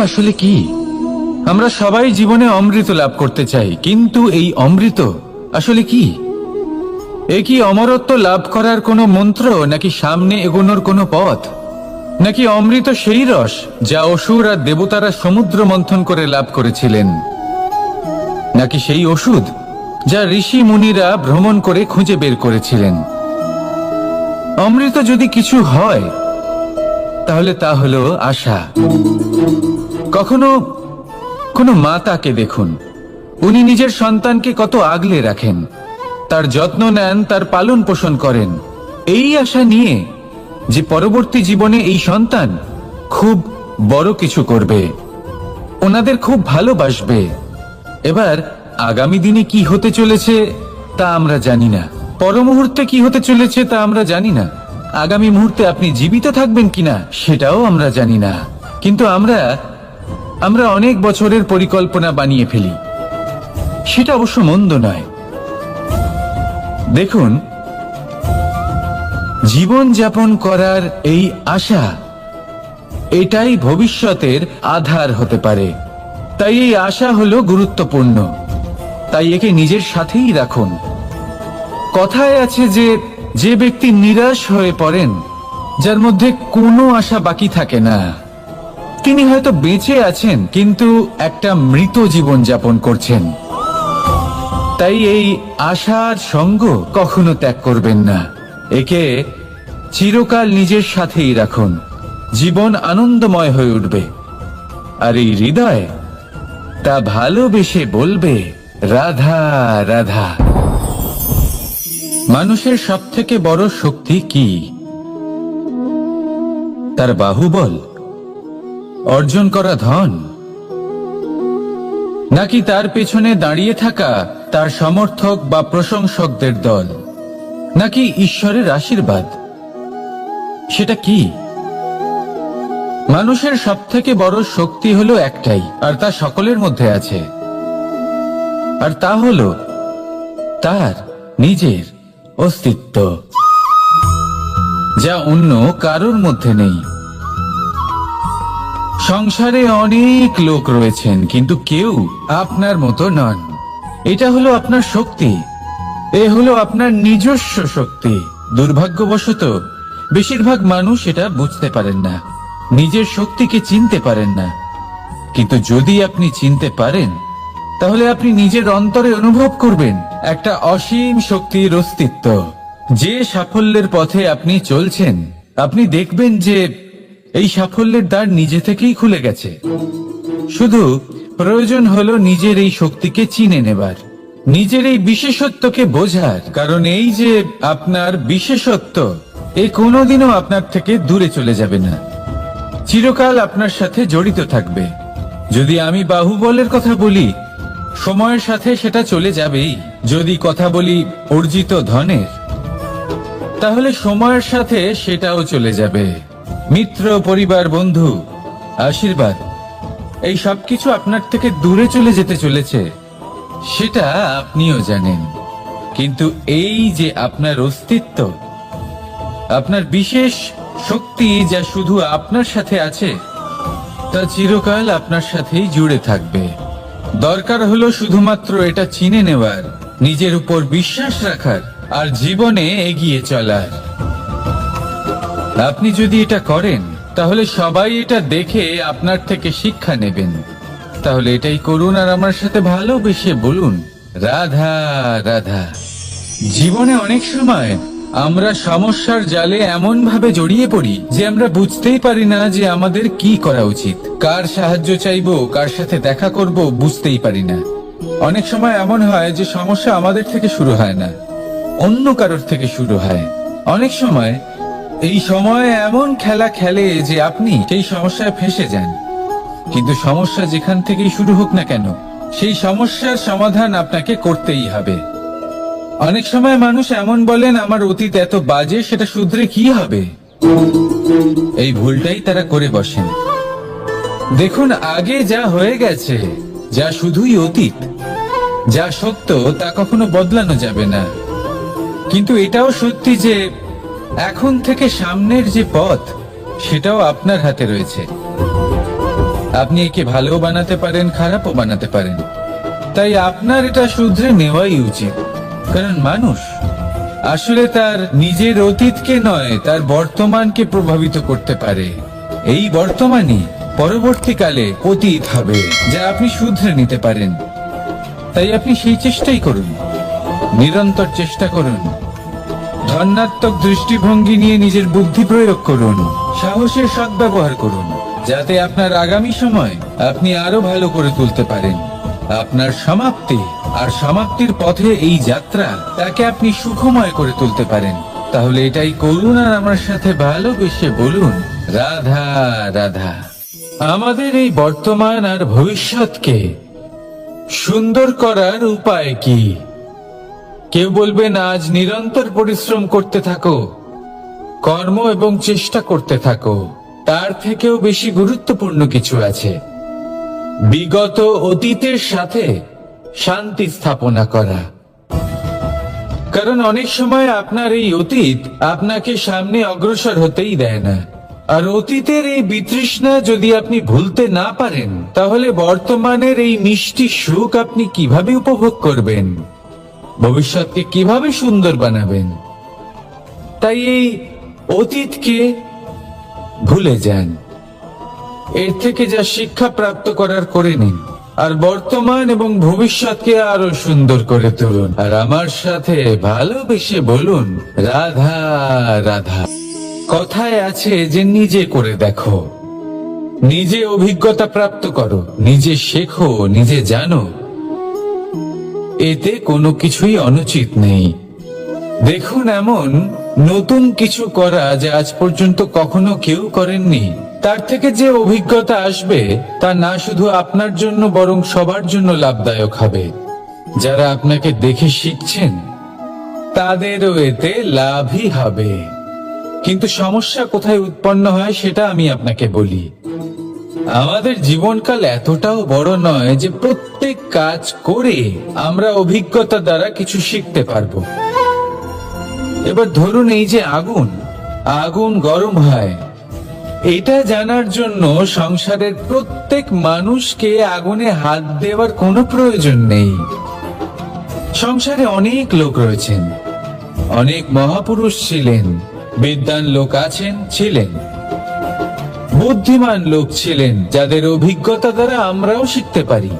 আসলে কি? আমরা সবাই জীবনে অমৃত লাভ করতে চাই, কিন্তু এই অমৃত আসলে কি? এ কি অমরত্ব লাভ করার কোনো মন্ত্র, নাকি সামনে এগোনোর কোনো পথ, নাকি অমৃত সেই রস যা অসুর আর দেবতারা সমুদ্র মন্থন করে লাভ করেছিলেন, নাকি সেই ওষুধ যা ঋষি মুনিরা ভ্রমণ করে খুঁজে বের করেছিলেন? অমৃত যদি কিছু হয় তাহলে তা হলো আশা। কখনো কোনো মাতাকে দেখুন, উনি নিজের সন্তানকে কত আগলে রাখেন, তার যত্ন নেন, তার পালন পোষণ করেন, এই আশা নিয়ে যে পরবর্তী জীবনে এই সন্তান খুব বড় কিছু করবে, ওনাদের খুব ভালোবাসবে। এবার আগামী দিনে কি হতে চলেছে তা আমরা জানি না, পর মুহূর্তে কি হতে চলেছে তা আমরা জানি না, আগামী মুহূর্তে আপনি জীবিত থাকবেন কিনা সেটাও আমরা জানি না। কিন্তু আমরা অনেক বছরের পরিকল্পনা বানিয়ে ফেলি, সেটা অবশ্য মন্দ নয়। দেখুন, জীবন যাপন করার এই আশা, এটাই ভবিষ্যতের আধার হতে পারে। তাই এই আশা হলো গুরুত্বপূর্ণ, তাই একে নিজের সাথেই রাখুন। কথায় আছে যে ব্যক্তি নিরাশ হয়ে পড়েন, যার মধ্যে কোনো আশা বাকি থাকে না, তিনি হয়তো বেঁচে আছেন কিন্তু একটা মৃত জীবন যাপন করছেন। তাই এই আশার সঙ্গ কখনো ত্যাগ করবেন না, একে চিরকাল নিজের সাথেই রাখুন। জীবন আনন্দময় হয়ে উঠবে, আর এই হৃদয় তা ভালোবেসে বলবে রাধা রাধা। মানুষের সবথেকে বড় শক্তি কি? তার বাহুবল, অর্জন করা ধন, নাকি তার পেছনে দাঁড়িয়ে থাকা তার সমর্থক বা প্রশংসকদের দল, নাকি ঈশ্বরের আশীর্বাদ? সেটা কি? মানুষের সবথেকে বড় শক্তি হলো একটাই, আর তা সকলের মধ্যে আছে, আর তা হলো তার নিজের অস্তিত্ব, যা অন্য কারোর মধ্যে নেই। সংসারে অনেক লোক রয়েছেন, কিন্তু কেউ আপনার মতো নন। এটা হলো আপনার শক্তি, এ হলো আপনার নিজস্ব শক্তি। দুর্ভাগ্যবশত বেশিরভাগ মানুষ এটা বুঝতে পারেন না, নিজের শক্তিকে চিনতে পারেন না। কিন্তু যদি আপনি চিনতে পারেন, তাহলে আপনি নিজের অন্তরে অনুভব করবেন একটা অসীম শক্তির অস্তিত্ব। যে সাফল্যের পথে আপনি চলছেন, আপনি দেখবেন যে এই সাফল্যের দ্বার নিজে থেকেই খুলে গেছে। শুধু প্রয়োজন হলো নিজের এই শক্তিকে চিনে নেবার, নিজের এই বিশেষত্বকে বোঝার। কারণ এই যে আপনার বিশেষত্ব, এ কোনোদিনও আপনার থেকে দূরে চলে যাবে না, চিরকাল আপনার সাথে জড়িত থাকবে। যদি আমি বাহুবলের কথা বলি, সময়ের সাথে সেটা চলে যাবেই। যদি কথা বলি অর্জিত ধনের, তাহলে সময়ের সাথে সেটাও চলে যাবে। মিত্র, পরিবার, বন্ধু, আশীর্বাদ, এই সবকিছু আপনার থেকে দূরে চলে যেতে চলেছে, সেটা আপনিও জানেন। কিন্তু এই যে আপনার অস্তিত্ব, আপনার বিশেষ শক্তি যা শুধু আপনার সাথে আছে, তা চিরকাল আপনার সাথেই জুড়ে থাকবে। দরকার হলো শুধুমাত্র এটা চিনে নেওয়ার, নিজের উপর বিশ্বাস রাখার, আর জীবনে এগিয়ে চলার। আপনি যদি এটা করেন, তাহলে সবাই এটা দেখে আপনার থেকে শিক্ষা নেবেন। তাহলে এটাই করুন, আর আমার সাথে ভালোবেসে বলুন রাধা রাধা। জীবনে অনেক সময় আমরা সমস্যার জালে এমন ভাবে জড়িয়ে পড়ি যে আমরা বুঝতেই পারি না যে আমাদের কি করা উচিত, কার সাহায্য চাইবো, কার সাথে দেখা করব, বুঝতেই পারি না। অনেক সময় এমন হয় যে সমস্যা আমাদের থেকে শুরু হয় না, অন্য কারোর থেকে শুরু হয়। অনেক সময় এই সময় এমন খেলা খেলে যে আপনি সেই সমস্যায় ফেঁসে যান। কিন্তু সমস্যা যেখান থেকেই শুরু হোক না কেন, সেই সমস্যার সমাধান আপনাকে করতেই হবে। অনেক সময় মানুষ এমন বলেন, আমার অতীত এত বাজে, সেটা শুধরে কি হবে? এই ভুলটাই তারা করে বসেন। দেখুন, আগে যা হয়ে গেছে, যা শুধুই অতীত, যা সত্য তা কখনো বদলানো যাবে না। কিন্তু এটাও সত্যি যে এখন থেকে সামনের যে পথ, সেটাও আপনার হাতে রয়েছে। আপনি একে ভালো বানাতে পারেন, খারাপও বানাতে পারেন। তাই আপনার এটা শুধরে নেওয়াই উচিত। কারণ মানুষ আসলে তার নিজের অতীতকে নয়, তার বর্তমানকে প্রভাবিত করতে পারে। এই বর্তমানই পরবর্তীকালে অতীত হবে, যা আপনি শুধরে নিতে পারেন। তাই আপনি সেই চেষ্টাই করুন, নিরন্তর চেষ্টা করুন। ধনাত্মক দৃষ্টিভঙ্গি নিয়ে নিজের বুদ্ধি প্রয়োগ করুন, সাহসের সদ্ব্যবহার করুন, যাতে আপনার আগামী সময় আপনি আরো ভালো করে তুলতে পারেন। আপনার সমাপ্তি আর সমাপ্তির পথে এই যাত্রা, তাকে আপনি সুখময় করে তুলতে পারেন। তাহলে এটাই করুন আর আমার সাথে ভালোবেসে বলুন, রাধা রাধা। আমাদের এই বর্তমান আর ভবিষ্যৎকে সুন্দর করার উপায় কি? কেউ বলবেন আজ নিরন্তর পরিশ্রম করতে থাকো, কর্ম এবং চেষ্টা করতে থাকো। তার থেকেও বেশি গুরুত্বপূর্ণ কিছু আছে, বিগত অতীতের সাথে শান্তি স্থাপনা করা। কারণ অনেক সময় আপনার এই অতীত আপনাকে সামনে অগ্রসর হতেই দেয় না। আর অতীতের এই বিতৃষ্ণা যদি আপনি ভুলতে না পারেন, তাহলে বর্তমানের এই মিষ্টি সুখ আপনি কিভাবে উপভোগ করবেন, ভবিষ্যৎকে কিভাবে সুন্দর বানাবেন? তাই এই অতীতকে ভুলে যান, এর থেকে যা শিক্ষা প্রাপ্ত করার করে নিন, আর বর্তমান এবং ভবিষ্যৎকে আরো সুন্দর করে তুলুন। আর আমার সাথে ভালোবেসে বলুন, রাধা রাধা। কথায় আছে যে নিজে করে দেখো, নিজে অভিজ্ঞতা প্রাপ্ত করো, নিজে শেখো, নিজে জানো। এতে কোনো কিছুই অনুচিত নেই। দেখুন, এমন নতুন কিছু করা যা আজ পর্যন্ত কখনো কেউ করেননি, তার থেকে যে অভিজ্ঞতা আসবে তা না শুধু আপনার জন্য বরং সবার জন্য লাভদায়ক হবে। যারা আপনাকে দেখে শিখছেন তাদেরও এতে লাভই হবে। কিন্তু সমস্যা কোথায় উৎপন্ন হয় সেটা আমি আপনাকে বলি। আমাদের জীবনকাল এতটাও বড় নয় যে প্রত্যেক কাজ করে আমরা অভিজ্ঞতা দ্বারা কিছু শিখতে পারবো। এবার ধরুন, এই যে আগুন গরম হয়, এটা জানার জন্য সংসারের প্রত্যেক মানুষকে আগুনে হাত দেওয়ার কোনো প্রয়োজন নেই। সংসারে অনেক লোক রয়েছেন, অনেক মহাপুরুষ ছিলেন, বিদ্বান লোক আছেন, ছিলেন, বুদ্ধিমান লোক ছিলেন, যাদের অভিজ্ঞতা দ্বারা আমরাও শিখতে পারি।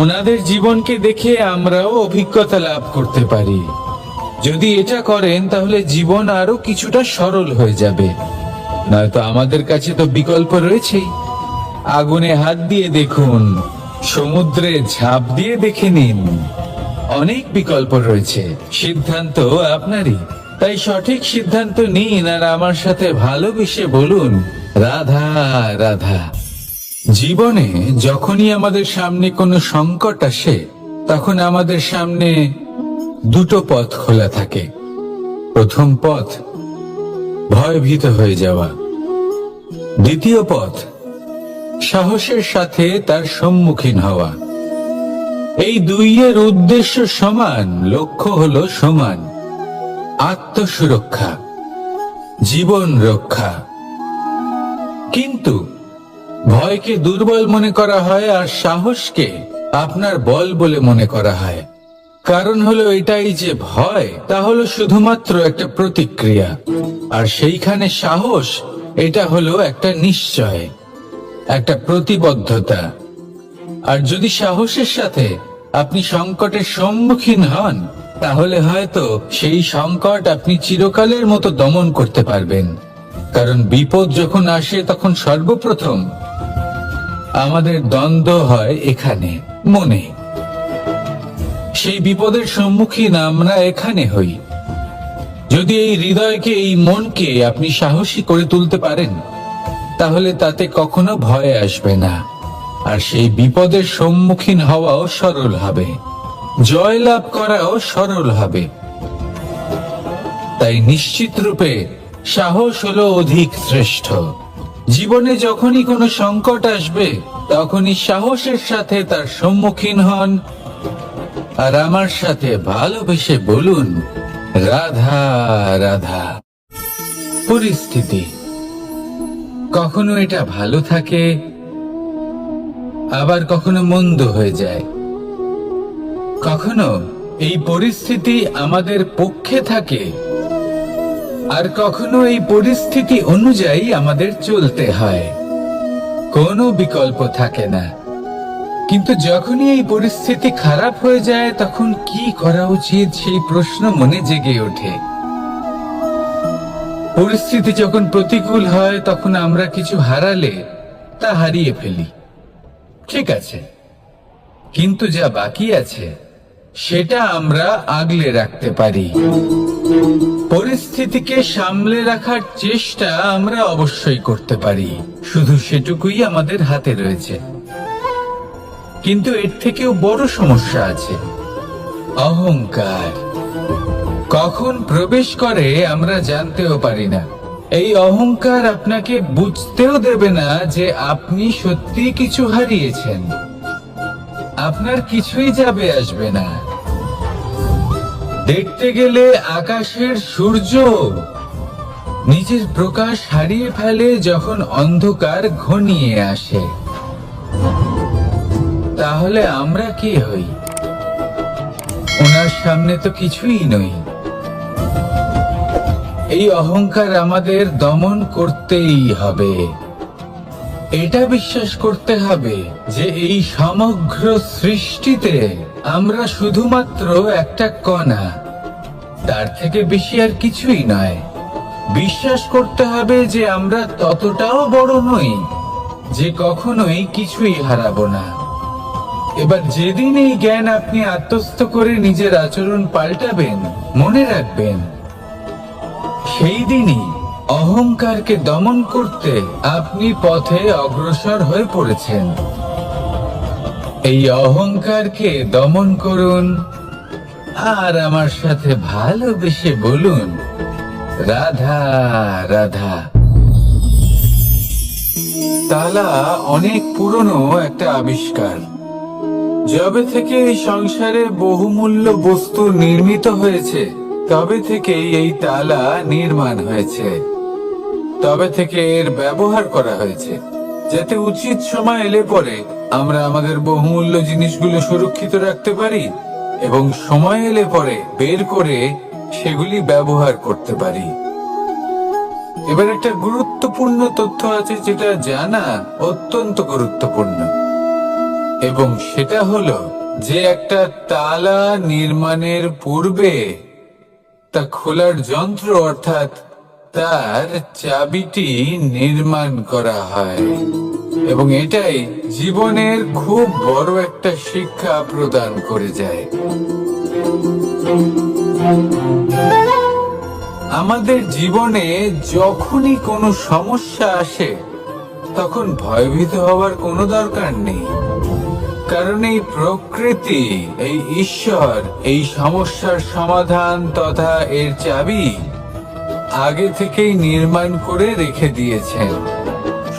ওনাদের জীবনকে দেখে আমরাও অভিজ্ঞতা লাভ করতে পারি। যদি এটা করেন তাহলে জীবন আরো কিছুটা সরল হয়ে যাবে। নয়তো আমাদের কাছে তো বিকল্প রয়েছেই। আগুনে হাত দিয়ে দেখুন, সমুদ্রে ঝাঁপ দিয়ে দেখে নিন, অনেক বিকল্প রয়েছে। সিদ্ধান্ত আপনারই। তাই সঠিক সিদ্ধান্ত নিন আর আমার সাথে ভালোবেসে বলুন, রাধা রাধা। জীবনে যখনই আমাদের সামনে কোনো সংকট আসে, তখন আমাদের সামনে দুটো পথ খোলা থাকে। প্রথম পথ ভয়ভীত হয়ে যাওয়া, দ্বিতীয় পথ সাহসের সাথে তার সম্মুখীন হওয়া। এই দুইয়ের উদ্দেশ্য সমান, লক্ষ্য হলো সমান, আত্মসুরক্ষা, জীবন রক্ষা। কিন্তু ভয়কে দুর্বল মনে করা হয় আর সাহসকে আপনার বল বলে মনে করা হয়। কারণ হলো এটাই যে ভয় তা হলো শুধুমাত্র একটা প্রতিক্রিয়া, আর সেইখানে সাহস এটা হলো একটা নিশ্চয়, একটা প্রতিবদ্ধতা। আর যদি সাহসের সাথে আপনি সংকটের সম্মুখীন হন, তাহলে হয়তো সেই সংকট আপনি চিরকালের মতো দমন করতে পারবেন। কারণ বিপদ যখন আসে তখন সর্বপ্রথম আমাদের দ্বন্দ্ব হয় এখানে, মনে। সেই বিপদের সম্মুখীন আমরা এখানে হই। যদি এই হৃদয়কে, এই মনকে আপনি সাহসী করে তুলতে পারেন, তাহলে তাতে কখনো ভয় আসবে না, আর সেই বিপদের সম্মুখীন হওয়াও সরল হবে, জয়লাভ করাও সরল হবে। তাই নিশ্চিত রূপে সাহস হলো অধিক শ্রেষ্ঠ। জীবনে যখনই কোনো সংকট আসবে, তখনই সাহসের সাথে তার সম্মুখীন হন আর আমার সাথে ভালোবেসে বলুন, রাধা রাধা। পরিস্থিতি কখনো এটা ভালো থাকে, আবার কখনো মন্দ হয়ে যায়। কখনো এই পরিস্থিতি আমাদের পক্ষে থাকে, আর কখনো এই পরিস্থিতি অনুযায়ী আমাদের চলতে হয়। কোনো বিকল্প থাকে না। কিন্তু যখনই এই পরিস্থিতি খারাপ হয়ে যায়, তখন কি করা উচিত সেই প্রশ্ন মনে জেগে ওঠে। পরিস্থিতি যখন প্রতিকূল হয়, তখন আমরা কিছু হারালে তা হারিয়ে ফেলি, ঠিক আছে, কিন্তু যা বাকি আছে সেটা আমরা আগলে রাখতে পারি। পরিস্থিতিকে সামলে রাখার চেষ্টা আমরা অবশ্যই করতে পারি, শুধু সেটুকুই আমাদের হাতে রয়েছে। কিন্তু এর থেকেও বড় সমস্যা আছে, অহংকার। কখন প্রবেশ করে আমরা জানতেও পারি না। এই অহংকার আপনাকে বুঝতেও দেবে না যে আপনি সত্যি কিছু হারিয়েছেন। আপনার কিছুই যাবে আসবে না। দেখতে গেলে আকাশের সূর্য নিজের প্রকাশ হারিয়ে ফেলে যখন অন্ধকার ঘনিয়ে আসে। তাহলে আমরা কি হই? ওনার সামনে তো কিছুই নই। এই অহংকার আমাদের দমন করতেই হবে। এটা বিশ্বাস করতে হবে যে এই সমগ্র সৃষ্টিতে আমরা শুধুমাত্র একটা কণা, তার থেকে বেশি আর কিছুই নয়। বিশ্বাস করতে হবে যে আমরা ততটাও বড় নই যে কখনোই কিছুই হারাবো না। এবার যেদিন এই জ্ঞান আপনি আত্মস্থ করে নিজের আচরণ পাল্টাবেন, মনে রাখবেন সেই দিনই অহংকারকে দমন করতে আপনি পথে অগ্রসর হয়ে পড়েছেন। এই অহংকারকে দমন করুন আর আমার সাথে ভালোবেসে বলুন, রাধা রাধা। তালা অনেক পুরনো একটা আবিষ্কার। যবে থেকে এই সংসারে বহুমূল্য বস্তু নির্মিত হয়েছে, তবে থেকে এই তালা নির্মাণ হয়েছে। তবে থেকে এর ব্যবহার করা হয়েছে, যাতে উচিত সময় এলে পরে আমরা আমাদের বহুমূল্য জিনিসগুলো সুরক্ষিত রাখতে পারি এবং সময় এলে পরে বের করে সেগুলি ব্যবহার করতে পারি। এবার একটা গুরুত্বপূর্ণ তথ্য আছে যেটা জানা অত্যন্ত গুরুত্বপূর্ণ, এবং সেটা হলো যে একটা তালা নির্মাণের পূর্বে তা খোলার যন্ত্র অর্থাৎ তার চাবিটি নির্মাণ করা হয়, এবং এটাই জীবনের খুব বড় একটা শিক্ষা প্রদান করে যায়। আমাদের জীবনে যখনই কোনো সমস্যা আসে, তখন ভয়ভীত হওয়ার কোনো দরকার নেই, কারণ এই প্রকৃতি, এই ঈশ্বর এই সমস্যার সমাধান তথা এর চাবি আগে থেকেই নির্মাণ করে রেখে দিয়েছেন।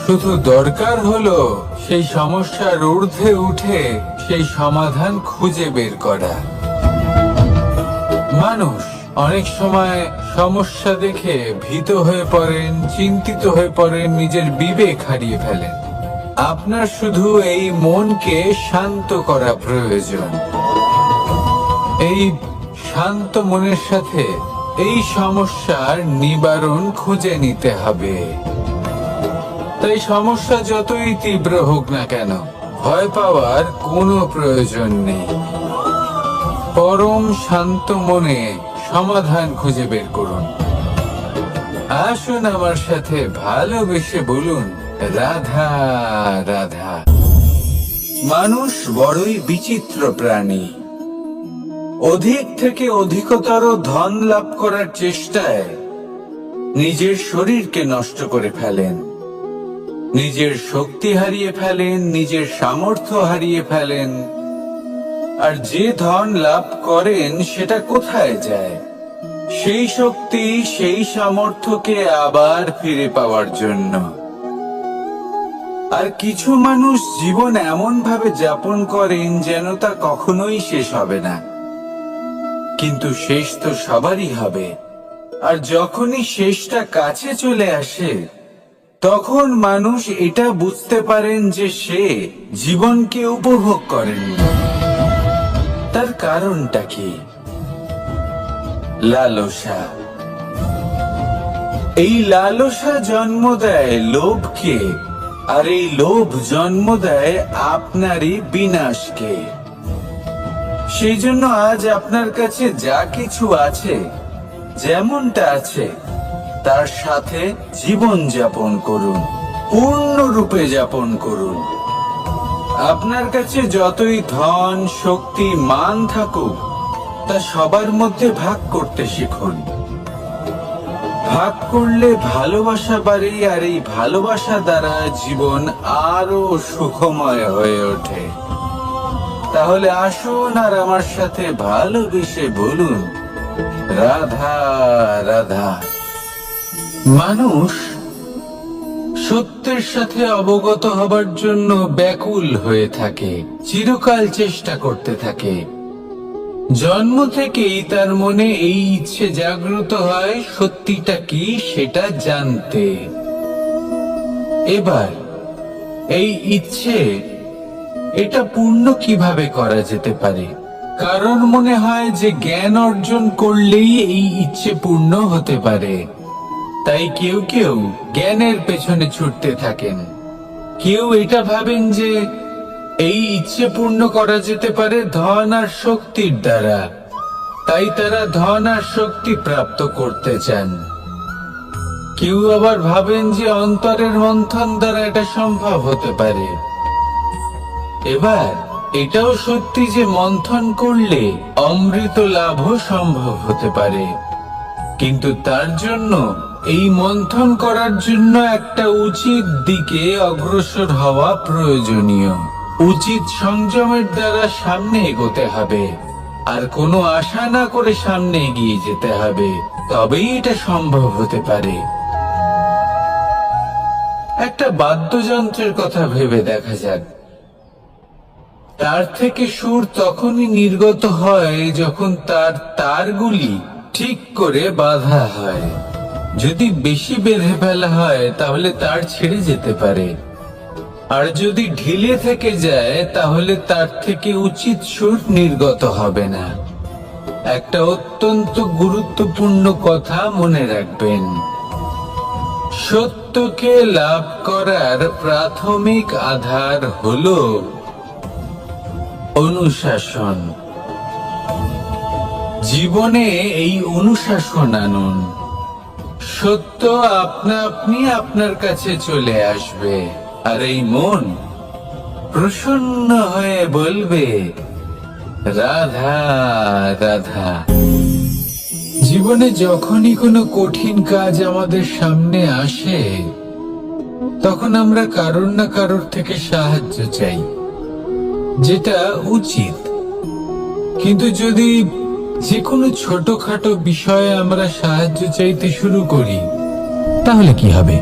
শুধু দরকার হলো সেই সমস্যার ঊর্ধ্বে উঠে সেই সমাধান খুঁজে বের করা। মানুষ অনেক সময় সমস্যা দেখে ভীত হয়ে পড়েন, চিন্তিত হয়ে পড়েন, নিজের বিবেক হারিয়ে ফেলেন। আপনার শুধু এই মনকে শান্ত করা প্রয়োজন। এই শান্ত মনের সাথে এই সমস্যার নিবারণ খুঁজে নিতে হবে। তাই সমস্যা যতই তীব্র হোক না কেন, ভয় পাওয়ার কোনো প্রয়োজন নেই। পরম শান্ত মনে সমাধান খুঁজে বের করুন। আসুন আমার সাথে ভালোবেসে বলুন, রাধা রাধা। মানুষ বড়ই বিচিত্র প্রাণী। অধিক থেকে অধিকতর ধন লাভ করার চেষ্টায় নিজের শরীরকে নষ্ট করে ফেলেন, নিজের শক্তি হারিয়ে ফেলেন, নিজের সামর্থ্য হারিয়ে ফেলেন। আর যে ধন লাভ করেন সেটা কোথায় যায়? সেই শক্তি, সেই সামর্থ্যকে আবার ফিরে পাওয়ার জন্য। আর কিছু মানুষ জীবন এমন ভাবে যাপন করেন যেন তা কখনোই শেষ হবে না। কিন্তু শেষ তো সবারই হবে, আর যখনই শেষটা কাছে চলে আসে, তখন মানুষ এটা বুঝতে পারেন যে সে জীবনকে উপভোগ করেন। তার কারণটা কি? লালসা। এই লালসা জন্ম দেয় লোভকে, আর এই লোভ জন্ম দেয় আপনারই বিনাশকে। সেই জন্য আজ আপনার কাছে যা কিছু আছে, যেমনটা আছে, তার সাথে জীবন যাপন করুন, পূর্ণরূপে যাপন করুন। আপনার কাছে যতই ধন, শক্তি, মান থাকুক, তা সবার মধ্যে ভাগ করতে শিখুন। ভাগ করলে ভালোবাসা বাড়ে, আর এই ভালোবাসা দ্বারা জীবন আরো সুখময় হয়ে ওঠে। তাহলে আসুন আর আমার সাথে ভালোবেসে বলুন, রাধা রাধা। মানুষ সত্যের সাথে অবগত হবার জন্য ব্যাকুল হয়ে থাকে, চিরকাল চেষ্টা করতে থাকে। জন্ম থেকেই তার মনে এই ইচ্ছে জাগ্রত হয় সত্যিটা কি সেটা জানতে। এবার এই ইচ্ছে এটা পূর্ণ কিভাবে করা যেতে পারে? কারণ মনে হয় যে জ্ঞান অর্জন করলেই এই ইচ্ছে পূর্ণ হতে পারে। তাই কেউ কেউ জ্ঞানের পেছনে ছুটতে থাকেন। কেউ এটা ভাবেন যে এই ইচ্ছে পূর্ণ করা যেতে পারে ধন আর শক্তির দ্বারা, তাই তারা ধন আর শক্তি প্রাপ্ত করতে চান। কেউ আবার ভাবেন যে অন্তরের মন্থন দ্বারা এটা সম্ভব হতে পারে। এবার এটাও সত্যি যে মন্থন করলে অমৃত লাভও সম্ভব হতে পারে, কিন্তু তার জন্য এই মন্থন করার জন্য একটা উচিত দিকে অগ্রসর হওয়া প্রয়োজনীয়। উচিত সংযমের দ্বারা সামনে এগোতে হবে, আর কোনো আশা না করে সামনে এগিয়ে যেতে হবে, তবেই এটা সম্ভব হতে পারে। একটা বাদ্যযন্ত্রের কথা ভেবে দেখা যাক। তার থেকে সুর তখনই নির্গত হয় যখন তার তারগুলি ঠিক করে বাঁধা হয়। যদি বেশি বেঁধে ফেলা হয় তাহলে তার ছেড়ে যেতে পারে, আর যদি ঢিলে থেকে যায় তাহলে তার থেকে উচিত সুর নির্গত হবে না। একটা অত্যন্ত গুরুত্বপূর্ণ কথা মনে রাখবেন, সত্যকে লাভ করার প্রাথমিক আধার হলো অনুশাসন। জীবনে এই অনুশাসন আনুন, সত্য আপনা আপনি আপনার কাছে চলে আসবে, আর এই মন প্রসন্ন হয়ে বলবে, রাধা রাধা। জীবনে যখনই কোনো কঠিন কাজ আমাদের সামনে আসে, তখন আমরা কারোর না কারোর থেকে সাহায্য চাই, যেটা উচিত। কিন্তু যদি যে কোনো ছোটখাটো বিষয়ে আমরা সাহায্য চাইতে শুরু করি, তাহলে কি হবে?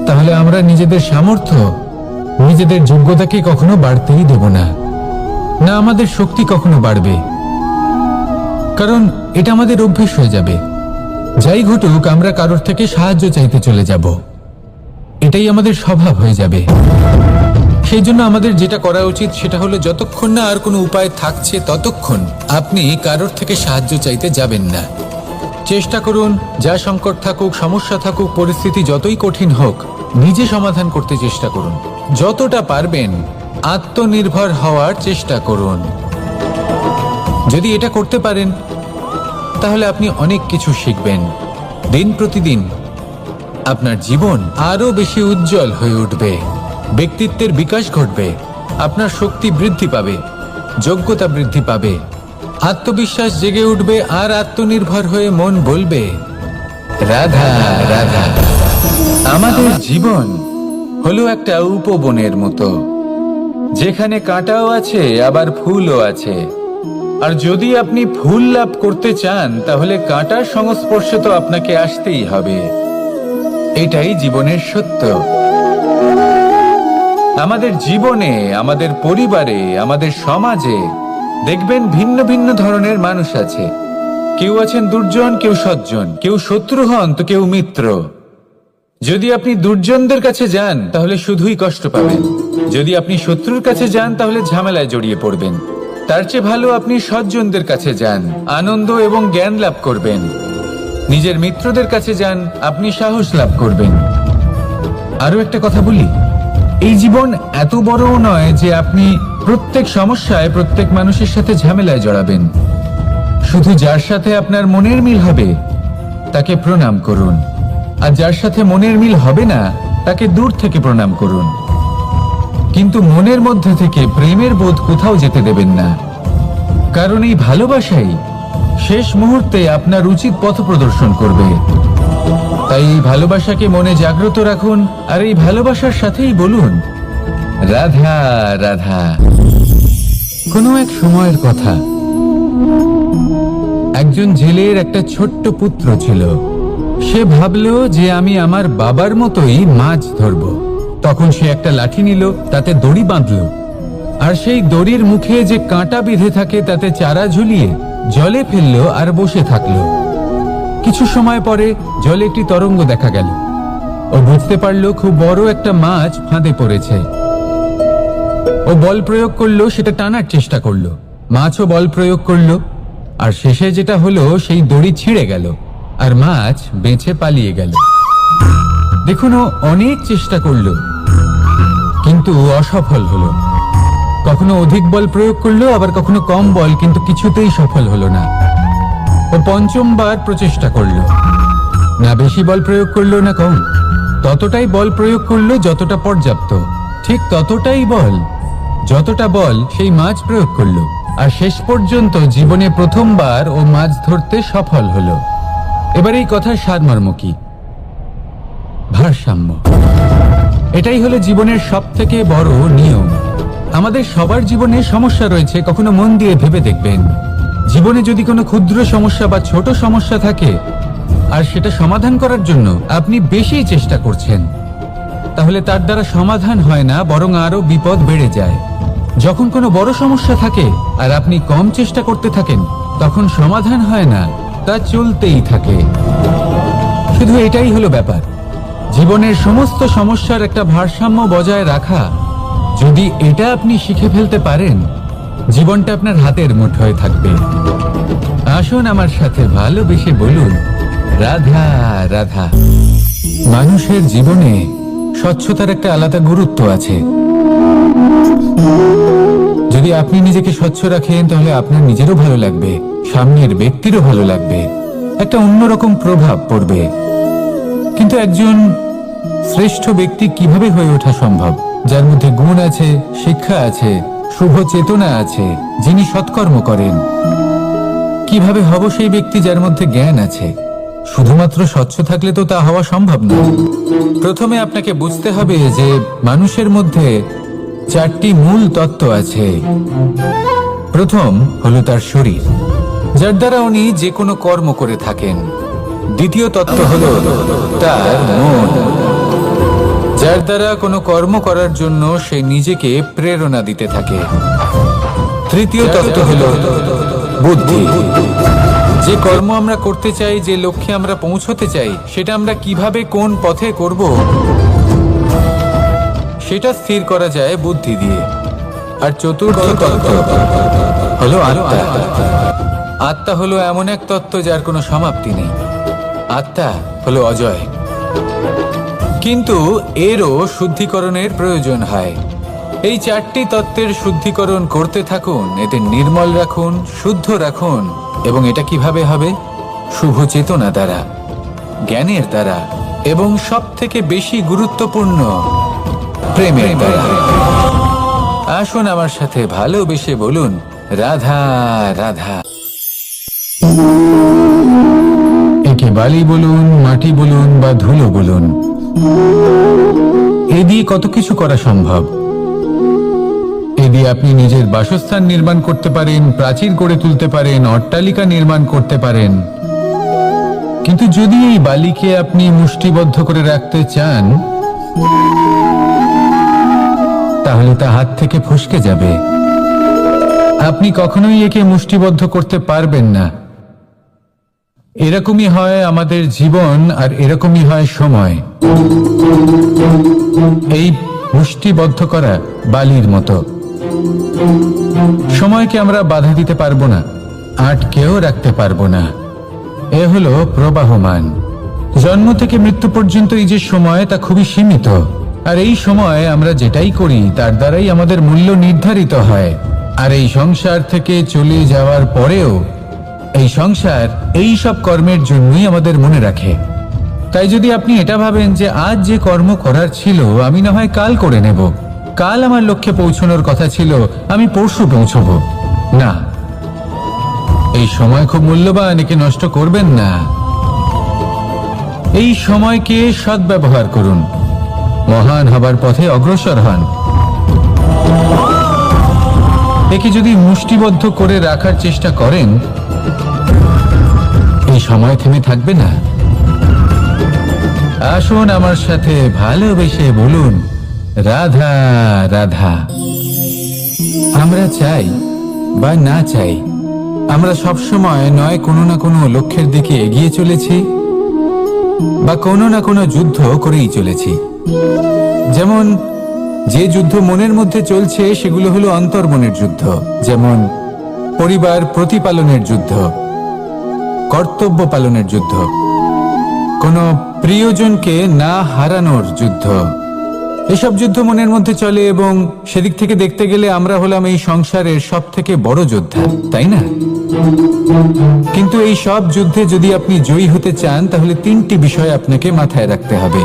তাহলে আমরা নিজেদের সামর্থ্য, নিজেদের যোগ্যতাকে কখনো বাড়তেই দেব না, না আমাদের শক্তি কখনো বাড়বে। কারণ এটা আমাদের অভ্যেস হয়ে যাবে। যাই ঘটুক আমরা কারোর থেকে সাহায্য চাইতে চলে যাব, এটাই আমাদের স্বভাব হয়ে যাবে। সেই জন্য আমাদের যেটা করা উচিত সেটা হলো, যতক্ষণ না আর কোনো উপায় থাকছে ততক্ষণ আপনি কারোর থেকে সাহায্য চাইতে যাবেন না। চেষ্টা করুন, যা সংকট থাকুক, সমস্যা থাকুক, পরিস্থিতি যতই কঠিন হোক, নিজে সমাধান করতে চেষ্টা করুন। যতটা পারবেন আত্মনির্ভর হওয়ার চেষ্টা করুন। যদি এটা করতে পারেন তাহলে আপনি অনেক কিছু শিখবেন। দিন প্রতিদিন আপনার জীবন আরো বেশি উজ্জ্বল হয়ে উঠবে, ব্যক্তিত্বের বিকাশ ঘটবে, আপনার শক্তি বৃদ্ধি পাবে, যোগ্যতা বৃদ্ধি পাবে, আত্মবিশ্বাস জেগে উঠবে, আর আত্মনির্ভর হয়ে মন বলবে, রাধা রাধা। আমাদের জীবন হলো একটা উপবনের মতো, যেখানে কাঁটাও আছে আবার ফুলও আছে। আর যদি আপনি ফুল লাভ করতে চান তাহলে কাঁটার সংস্পর্শে তো আপনাকে আসতেই হবে। এটাই জীবনের সত্য। আমাদের জীবনে, আমাদের পরিবারে, আমাদের সমাজে দেখবেন ভিন্ন ভিন্ন ধরনের মানুষ আছে। কেউ আছেন দুর্জন, কেউ সজ্জন, কেউ শত্রু হন তো কেউ মিত্র। যদি আপনি দুর্জনদের কাছে যান তাহলে শুধুই কষ্ট পাবেন, যদি আপনি শত্রুর কাছে যান তাহলে ঝামেলায় জড়িয়ে পড়বেন। তার চেয়ে ভালো আপনি সজ্জনদের কাছে যান, আনন্দ এবং জ্ঞান লাভ করবেন। নিজের মিত্রদের কাছে যান, আপনি সাহস লাভ করবেন। আরো একটা কথা বলি, এই জীবন এত বড়ও নয় যে আপনি প্রত্যেক সমস্যায় প্রত্যেক মানুষের সাথে ঝামেলায় জড়াবেন। শুধু যার সাথে আপনার মনের মিল হবে তাকে প্রণাম করুন, আর যার সাথে মনের মিল হবে না তাকে দূর থেকে প্রণাম করুন। কিন্তু মনের মধ্যে থেকে প্রেমের বোধ কোথাও যেতে দেবেন না, কারণ এই ভালোবাসাই শেষ মুহূর্তে আপনার উচিত পথ প্রদর্শন করবে। তাই এই ভালোবাসাকে মনে জাগ্রত রাখুন, আর এই ভালোবাসার সাথেই বলুন, রাধা রাধা। কোনো এক সময়ের কথা, একজন জেলের একটা ছোট্ট পুত্র ছিল। সে ভাবলো যে আমি আমার বাবার মতোই মাছ ধরব। তখন সে একটা লাঠি নিল, তাতে দড়ি বাঁধলো, আর সেই দড়ির মুখে যে কাঁটা বিঁধে থাকে তাতে চারা ঝুলিয়ে জলে ফেললো আর বসে থাকলো। কিছু সময় পরে জলে একটি তরঙ্গ দেখা গেল। ও বুঝতে পারলো খুব বড় একটা মাছ ফাঁদে পড়েছে। ও বল প্রয়োগ করলো, সেটা টানার চেষ্টা করলো। মাছও বল প্রয়োগ করলো, আর শেষে যেটা হলো সেই দড়ি ছিঁড়ে গেল আর মাছ বেঁচে পালিয়ে গেল। দেখুন, ও অনেক চেষ্টা করলো কিন্তু অসফল হলো। কখনো অধিক বল প্রয়োগ করলো, আবার কখনো কম বল, কিন্তু কিছুতেই সফল হলো না। ও পঞ্চমবার প্রচেষ্টা করলো, না বেশি বল প্রয়োগ করলো না কম, ততটাই বল প্রয়োগ করলো যতটা পর্যাপ্ত, ঠিক ততটাই বল যতটা বল সেই মাছ প্রয়োগ করলো। আর শেষ পর্যন্ত জীবনে প্রথমবার ও মাছ ধরতে সফল হলো। এবার এই কথার সারমর্ম কি? ভারসাম্য। এটাই হলো জীবনের সব থেকে বড় নিয়ম। আমাদের সবার জীবনে সমস্যা রয়েছে, কখনো মন দিয়ে ভেবে দেখবেন। জীবনে যদি কোনো ক্ষুদ্র সমস্যা বা ছোট সমস্যা থাকে আর সেটা সমাধান করার জন্য আপনি বেশি চেষ্টা করছেন, তাহলে তার দ্বারা সমাধান হয় না, বরং আরো বিপদ বেড়ে যায়। যখন কোনো বড় সমস্যা থাকে আর আপনি কম চেষ্টা করতে থাকেন, তখন সমাধান হয় না, তা চলতেই থাকে। শুধু এটাই হলো ব্যাপার। জীবনের সমস্ত সমস্যার একটা ভারসাম্য বজায় রাখা, যদি এটা আপনি শিখে ফেলতে পারেন, জীবনটা আপনার হাতের মুঠোয় থাকবে। আসুন আমার সাথে ভালোবেসে বলুন, রাধা রাধা। মানুষের জীবনে স্বচ্ছতার একটা আলাদা গুরুত্ব আছে। যদি আপনি নিজেকে স্বচ্ছ রাখেন তাহলে আপনার নিজেরও ভালো লাগবে, সামনের ব্যক্তিরও ভালো লাগবে, একটা অন্যরকম প্রভাব পড়বে। কিন্তু একজন শ্রেষ্ঠ ব্যক্তি কিভাবে হয়ে ওঠা সম্ভব? যার মধ্যে গুণ আছে, শিক্ষা আছে, শুভ চেতনা আছে, যিনি সৎকর্ম করেন। কিভাবে হব সেই ব্যক্তি যার মধ্যে জ্ঞান আছে? শুধুমাত্র স্বচ্ছ থাকলে তো তা হওয়া সম্ভব নয়। প্রথমে আপনাকে বুঝতে হবে যে মানুষের মধ্যে চারটি মূল তত্ত্ব আছে। প্রথম হলো তার শরীর, যার দ্বারা উনি যে কোনো কর্ম করে থাকেন। দ্বিতীয় তত্ত্ব হলো তার মন, যার দ্বারা কোনো কর্ম করার জন্য সে নিজেকে প্রেরণা দিতে থাকে। তৃতীয় তত্ত্ব হলো বুদ্ধি, যে কর্ম আমরা করতে চাই, যে লক্ষ্যে আমরা পৌঁছতে চাই, সেটা আমরা কিভাবে কোন পথে করব সেটা স্থির করা যায় বুদ্ধি দিয়ে। আর চতুর্থ তত্ত্ব হলো আত্মা। আত্মা হলো এমন এক তত্ত্ব যার কোনো সমাপ্তি নেই। আত্মা হলো অজয়, কিন্তু এরও শুদ্ধিকরণের প্রয়োজন হয়। এই চারটি তত্ত্বের শুদ্ধিকরণ করতে থাকুন, এতে নির্মল রাখুন, শুদ্ধ রাখুন। এবং এটা কিভাবে হবে? শুভ চেতনা দ্বারা, জ্ঞানের দ্বারা, এবং সব থেকে বেশি গুরুত্বপূর্ণ প্রেমের দ্বারা। আসুন আমার সাথে ভালোবেসে বলুন, রাধা রাধা। একে বালি বলুন, মাটি বলুন বা ধুলো বলুন, এ দিয়ে কত কিছু করা সম্ভব। এ দিয়ে আপনি নিজের বাসস্থান নির্মাণ করতে পারেন, প্রাচীর গড়ে তুলতে পারেন, অট্টালিকা নির্মাণ করতে পারেন। কিন্তু যদি এই বালিকে আপনি মুষ্টিবদ্ধ করে রাখতে চান, তাহলে তা হাত থেকে ফসকে যাবে। আপনি কখনোই একে মুষ্টিবদ্ধ করতে পারবেন না। এরকমই হয় আমাদের জীবন, আর এরকমই হয় সময়। এই মুষ্টিবদ্ধ করা বালির মতো। সময়কে আমরা বাধা দিতে পারবো না, আটকেও রাখতে পারবো না। এ হলো প্রবাহমান। জন্ম থেকে মৃত্যু পর্যন্ত এই যে সময়, তা খুবই সীমিত। আর এই সময় আমরা যেটাই করি তার দ্বারাই আমাদের মূল্য নির্ধারিত হয়। আর এই সংসার থেকে চলে যাওয়ার পরেও এই সংসার এই সব কর্মের জন্যই আমাদের মনে রাখে। তাই যদি আপনি এটা ভাবেন যে আজ যে কর্ম করার ছিল আমি না হয় কাল করে নেব, কাল আমার লক্ষ্যে পৌঁছানোর কথা ছিল আমি পরশু পৌঁছবো, না, এই সময় খুব মূল্যবান, একে নষ্ট করবেন না। এই সময়কে সদ্ব্যবহার করুন, মহান হবার পথে অগ্রসর হন। একে যদি মুষ্টিবদ্ধ করে রাখার চেষ্টা করেন, এই সময় থেমে থাকবে না। আসুন আমার সাথে ভালোবেসে বলুন, রাধা রাধা। আমরা চাই বা না চাই, আমরা সবসময় নয় কোনো না কোনো লক্ষ্যের দিকে এগিয়ে চলেছি বা কোনো না কোনো যুদ্ধ করেই চলেছি। যেমন যে যুদ্ধ মনের মধ্যে চলছে সেগুলো হলো অন্তর্মনের যুদ্ধ, যেমন পরিবার প্রতিপালনের যুদ্ধ, কর্তব্য পালনের যুদ্ধ, কোনো প্রিয়জনকে না হারানোর যুদ্ধ। এসব যুদ্ধ মনের মধ্যে চলে এবং সেদিক থেকে দেখতে গেলে আমরা হলাম এই সংসারের সব থেকে বড় যোদ্ধা, তাই না? কিন্তু এই সব যুদ্ধে যদি আপনি জয়ী হতে চান তাহলে তিনটি বিষয় আপনাকে মাথায় রাখতে হবে।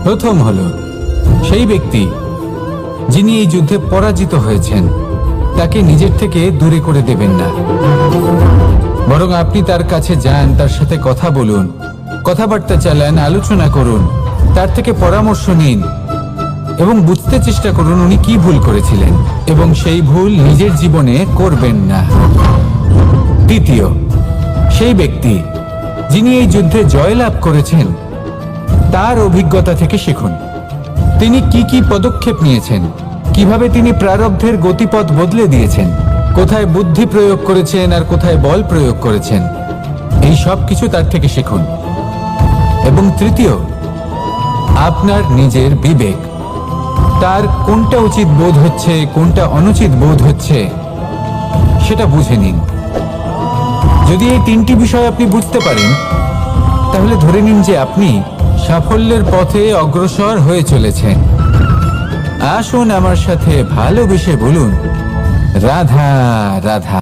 প্রথম হলো, সেই ব্যক্তি যিনি এই যুদ্ধে পরাজিত হয়েছেন তাকে নিজের থেকে দূরে করে দেবেন না, বরং আপনি তার কাছে যান, তার সাথে কথা বলুন, কথাবার্তা চালান, আলোচনা করুন, তার থেকে পরামর্শ নিন এবং বুঝতে চেষ্টা করুন উনি কি ভুল করেছিলেন এবং সেই ভুল নিজের জীবনে করবেন না। দ্বিতীয়, সেই ব্যক্তি যিনি এই যুদ্ধে জয়লাভ করেছেন তার অভিজ্ঞতা থেকে শিখুন। তিনি কি কি পদক্ষেপ নিয়েছেন, কিভাবে তিনি প্রারব্ধের গতিপথ বদলে দিয়েছেন, কোথায় বুদ্ধি প্রয়োগ করেছেন আর কোথায় বল প্রয়োগ করেছেন, এই সব কিছু তার থেকে শিখুন। এবং তৃতীয়, আপনার নিজের বিবেক, তার কোনটা উচিত বোধ হচ্ছে কোনটা অনুচিত বোধ হচ্ছে সেটা বুঝে নিন। যদি এই তিনটি বিষয় আপনি বুঝতে পারেন তাহলে ধরে নিন যে আপনি সাফল্যের পথে অগ্রসর হয়ে চলেছেন। আসুন আমার সাথে ভালোবেসে বলুন, রাধা রাধা।